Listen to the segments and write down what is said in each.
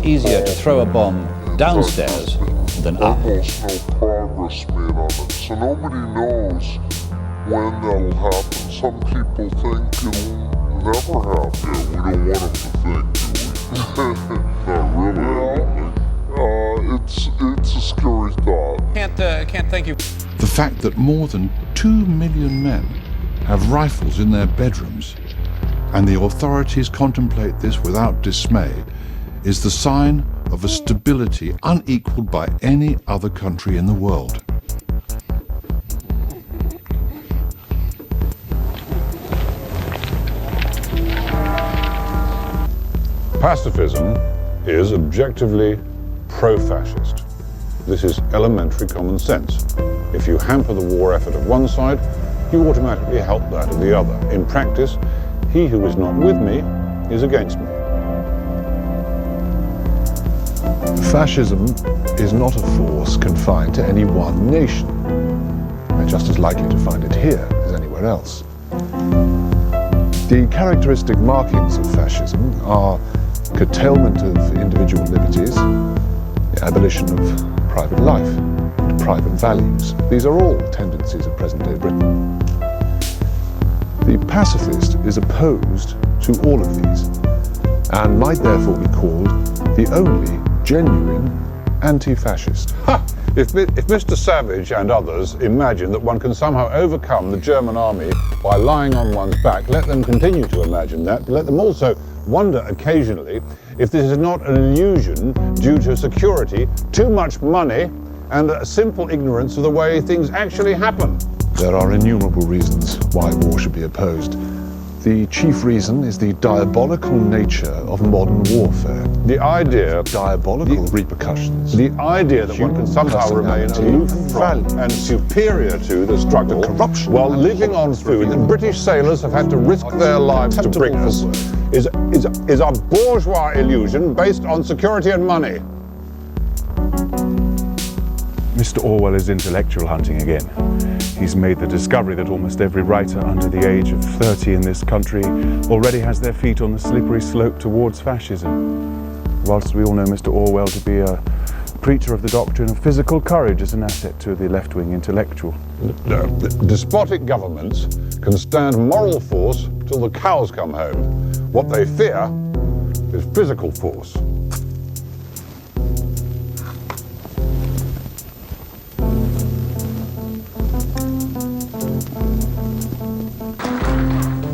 easier to throw a bomb downstairs than up. Almost no progress made on it, so nobody knows when that'll happen. Some people think it'll never happen. We don't want them to think, do we? Not really. It's a scary thought. Can't thank you. The fact that more than 2 million men have rifles in their bedrooms, and the authorities contemplate this without dismay, is the sign of a stability unequaled by any other country in the world. Pacifism is objectively pro-fascist. This is elementary common sense. If you hamper the war effort of one side, you automatically help that of the other. In practice, he who is not with me is against me. Fascism is not a force confined to any one nation. We're just as likely to find it here as anywhere else. The characteristic markings of fascism are curtailment of individual liberties, the abolition of private life, and private values. These are all tendencies of present-day Britain. The pacifist is opposed to all of these, and might therefore be called the only genuine anti-fascist. Ha! If Mr. Savage and others imagine that one can somehow overcome the German army by lying on one's back, let them continue to imagine that, but let them also wonder occasionally if this is not an illusion due to security, too much money, and a simple ignorance of the way things actually happen. There are innumerable reasons why war should be opposed. The chief reason is the diabolical nature of modern warfare. The idea... Diabolical repercussions. The idea that one can somehow remain aloof from and superior to the struggle, the corruption, while living on food that British sailors have had to risk their lives to bring us, is a bourgeois illusion based on security and money. Mr. Orwell is intellectual hunting again. He's made the discovery that almost every writer under the age of 30 in this country already has their feet on the slippery slope towards fascism. Whilst we all know Mr. Orwell to be a preacher of the doctrine of physical courage as an asset to the left-wing intellectual. Despotic governments can stand moral force till the cows come home. What they fear is physical force.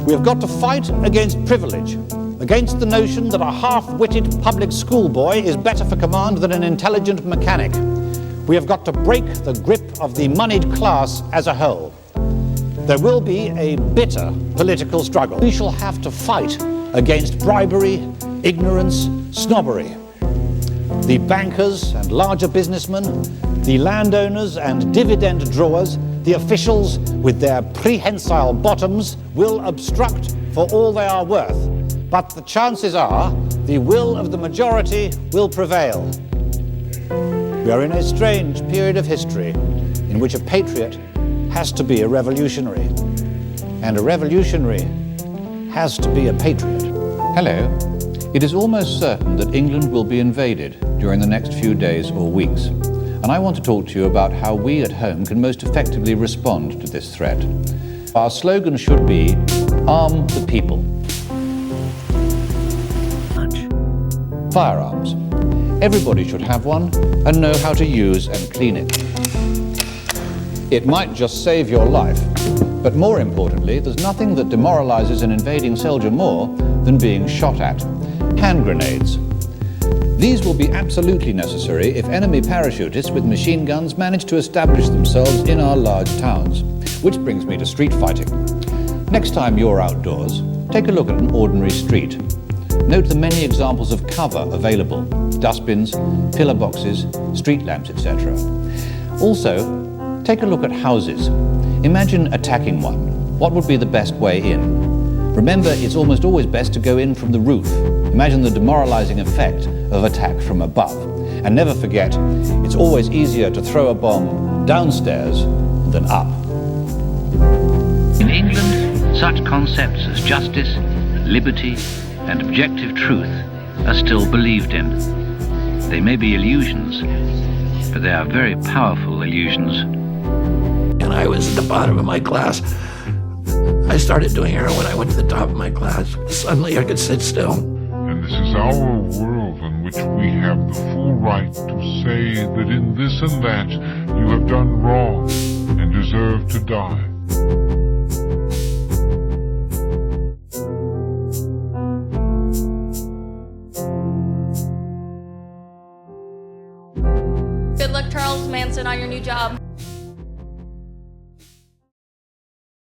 We have got to fight against privilege, against the notion that a half-witted public schoolboy is better for command than an intelligent mechanic. We have got to break the grip of the moneyed class as a whole. There will be a bitter political struggle. We shall have to fight against bribery, ignorance, snobbery. The bankers and larger businessmen, the landowners and dividend drawers, the officials with their prehensile bottoms will obstruct for all they are worth, but the chances are the will of the majority will prevail. We are in a strange period of history in which a patriot has to be a revolutionary, and a revolutionary has to be a patriot. Hello. It is almost certain that England will be invaded during the next few days or weeks. And I want to talk to you about how we at home can most effectively respond to this threat. Our slogan should be, arm the people. Firearms. Everybody should have one and know how to use and clean it. It might just save your life, but more importantly, there's nothing that demoralizes an invading soldier more than being shot at. Hand grenades. These will be absolutely necessary if enemy parachutists with machine guns manage to establish themselves in our large towns. Which brings me to street fighting. Next time you're outdoors, take a look at an ordinary street. Note the many examples of cover available: dustbins, pillar boxes, street lamps, etc. Also, take a look at houses. Imagine attacking one. What would be the best way in? Remember, it's almost always best to go in from the roof. Imagine the demoralizing effect of attack from above. And never forget, it's always easier to throw a bomb downstairs than up. In England, such concepts as justice, liberty, and objective truth are still believed in. They may be illusions, but they are very powerful illusions. And I was at the bottom of my class. I started doing heroin. I went to the top of my class. Suddenly I could sit still. And this is our world in which we have the full right to say that in this and that you have done wrong and deserve to die. Good luck, Charles Manson, on your new job.